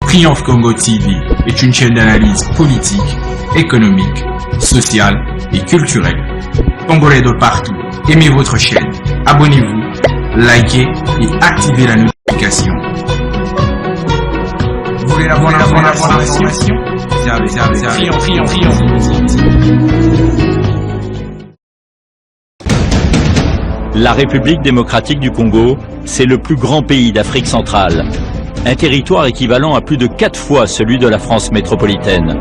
Triomphe Congo TV est une chaîne d'analyse politique, économique, sociale et culturelle. Congolais de partout, aimez votre chaîne, abonnez-vous, likez et activez la notification. Vous voulez la bonne information? La République démocratique du Congo, c'est le plus grand pays d'Afrique centrale. Un territoire équivalent à plus de 4 fois celui de la France métropolitaine.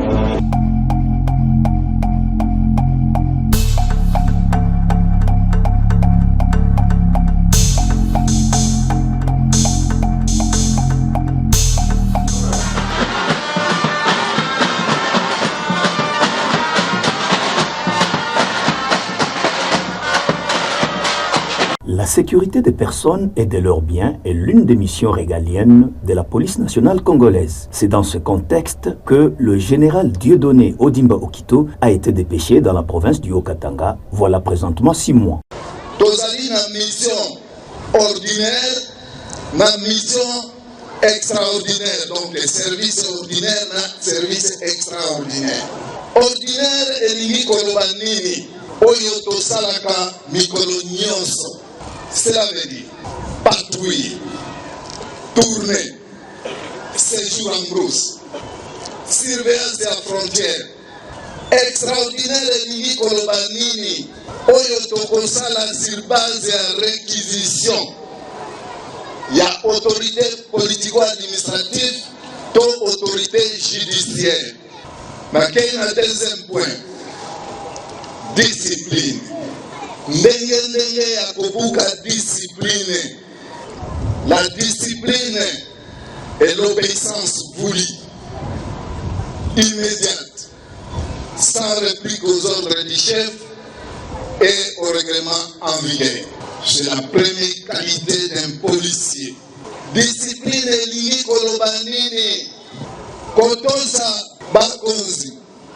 La sécurité des personnes et de leurs biens est l'une des missions régaliennes de la police nationale congolaise. C'est dans ce contexte que le général Dieudonné Odimba Okito a été dépêché dans la province du Haut-Katanga, voilà présentement 6 mois. Tozali na mission ordinaire, na mission extraordinaire, donc les services ordinaires, na service extraordinaire. Ordinaire elingi koloba nini oyo tosalaka mikolo nyonso. Cela veut dire patrouille, tourner, séjour en brousse, surveillance de la frontière. Extraordinaire elingi koloba nini oyo tokosala sur base ya réquisition ya autorité politico-administrative to autorité judiciaire. Nakei na deuxième point, discipline. Ndenge ya kobuka discipline. La discipline est l'obéissance voulue, immédiate, sans réplique aux ordres du chef et au règlement en vigueur. C'est la première qualité d'un policier. Discipline elingi koloba nini kotosa bakonzi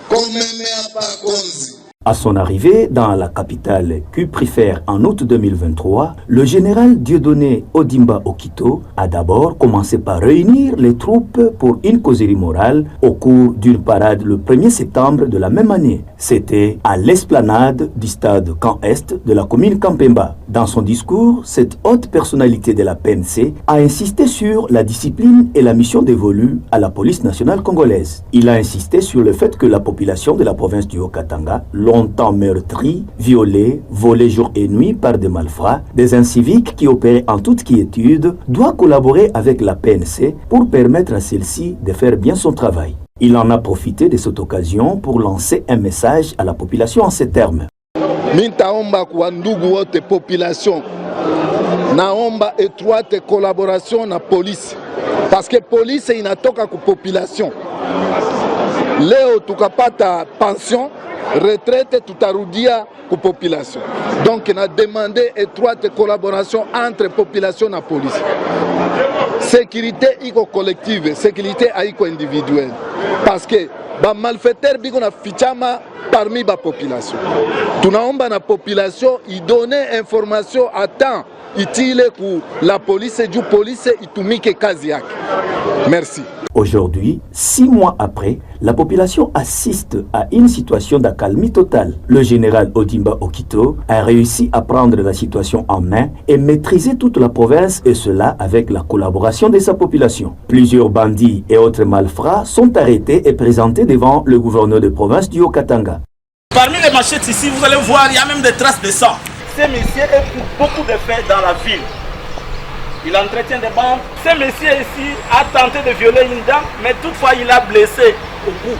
komemea bakonzi. À son arrivée dans la capitale Cuprifère en août 2023, le général Dieudonné Odimba Okito a d'abord commencé par réunir les troupes pour une causerie morale au cours d'une parade le 1er septembre de la même année. C'était à l'esplanade du stade Camp Est de la commune Kampemba. Dans son discours, cette haute personnalité de la PNC a insisté sur la discipline et la mission dévolue à la police nationale congolaise. Il a insisté sur le fait que la population de la province du Haut-Katanga, longtemps meurtris, violés, volés jour et nuit par des malfrats, des inciviques qui opéraient en toute quiétude, doit collaborer avec la PNC pour permettre à celle-ci de faire bien son travail. Il en a profité de cette occasion pour lancer un message à la population en ces termes. Mintaomba kwa ndugu wote population, naomba étroite collaboration na police, parce que police inatoka ku population. Leo tukapata pension, retraite tutarudia ku population. Donc on a demandé étroite collaboration entre population et police. Sécurité iko collective, sécurité haiko individuelle. Parce que ba malfaiteur biko na fichama parmi ba population. Tunaomba na population i donner information à temps utile ku la police et du police itumike kazi yake. Merci. Aujourd'hui, 6 mois après, la population assiste à une situation d'accalmie totale. Le général Odimba Okito a réussi à prendre la situation en main et maîtriser toute la province, et cela avec la collaboration de sa population. Plusieurs bandits et autres malfrats sont arrêtés et présentés devant le gouverneur de province du Haut-Katanga. Parmi les machettes ici, vous allez voir, il y a même des traces de sang. Ce monsieur écoute beaucoup de faits dans la ville. Il entretient des bandes. Ce monsieur ici a tenté de violer une dame, mais toutefois il a blessé au cou.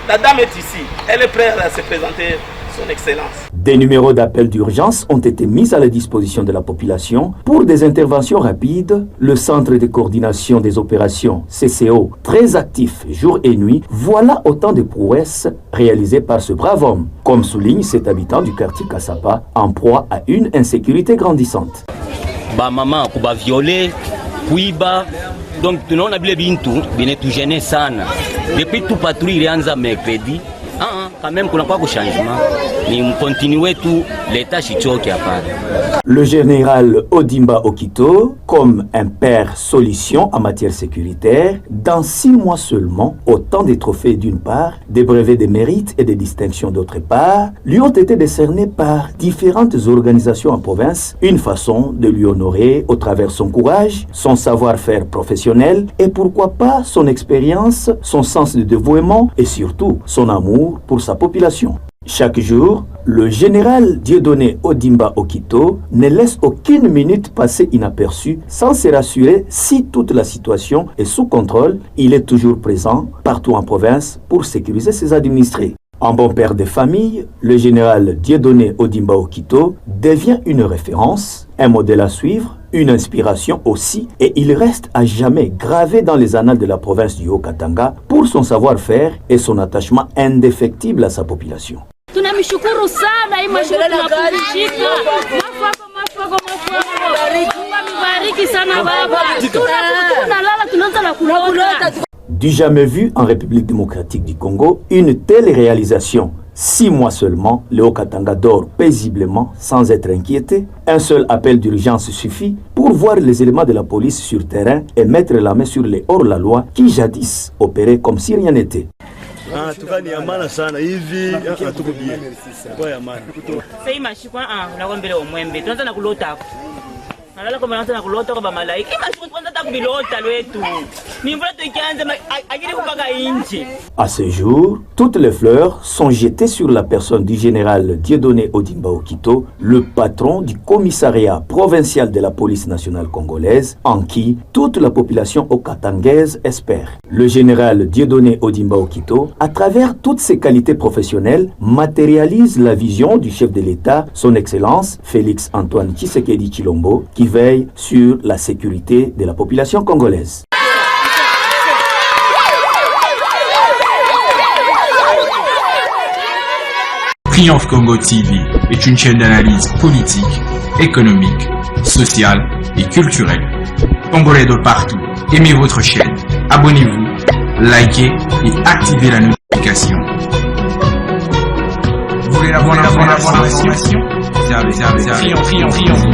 La dame est ici. Elle est prête à se présenter, son excellence. Des numéros d'appel d'urgence ont été mis à la disposition de la population pour des interventions rapides. Le centre de coordination des opérations CCO, très actif jour et nuit, voilà autant de prouesses réalisées par ce brave homme, comme souligne cet habitant du quartier Kassapa, en proie à une insécurité grandissante. Ba mama kuba violé, kuiba, donc tunaona bile bintu binetujene sana. Depuis tout patrouille ilianza mercredi, quand même kuna kwa changement ni mkontinue tu l'état chichoki hapana. Le général Odimba Okito, comme un père solution en matière sécuritaire, dans 6 mois seulement, autant de trophées d'une part, des brevets de mérite et des distinctions d'autre part, lui ont été décernés par différentes organisations en province, une façon de lui honorer au travers son courage, son savoir-faire professionnel et pourquoi pas son expérience, son sens de dévouement et surtout son amour pour sa population. Chaque jour, le général Dieudonné Odimba Okito ne laisse aucune minute passer inaperçue sans se rassurer si toute la situation est sous contrôle. Il est toujours présent partout en province pour sécuriser ses administrés. En bon père de famille, le général Dieudonné Odimba Okito devient une référence, un modèle à suivre, une inspiration aussi, et il reste à jamais gravé dans les annales de la province du Haut-Katanga pour son savoir-faire et son attachement indéfectible à sa population. Tunamshukuru sana hii mashirika tunapumzika. Bariki sana baba. Tunalala tunaanza na kulota. Du jamais vu en République démocratique du Congo, une telle réalisation. 6 mois seulement, le Haut-Katanga dort paisiblement sans être inquiété. Un seul appel d'urgence suffit pour voir les éléments de la police sur terrain et mettre la main sur les hors-la-loi qui jadis opéraient comme si rien n'était. Tukani amana sana hivi tuko bien. Kwa amana. Sasa hii mashikwa unakombele omwembe. Tunaanza na kulota. Nalala kama naanza na kulota kwa malaika. Hii mashikwa kwanza takubilota lwetu. Ni mvula tukianza akili kupaka nje. À ce jour, toutes les fleurs sont jetées sur la personne du général Dieudonné Odimba Okito, le patron du commissariat provincial de la police nationale congolaise, en qui toute la population haut-katangaise espère. Le général Dieudonné Odimba Okito, à travers toutes ses qualités professionnelles, matérialise la vision du chef de l'État, son Excellence Félix Antoine Tshisekedi Tshilombo, qui veille sur la sécurité de la population congolaise. Triomphe Congo TV est une chaîne d'analyse politique, économique, sociale et culturelle. Congolais de partout, aimez votre chaîne, abonnez-vous, likez et activez la notification. Vous voulez la bonne information? Triomphe.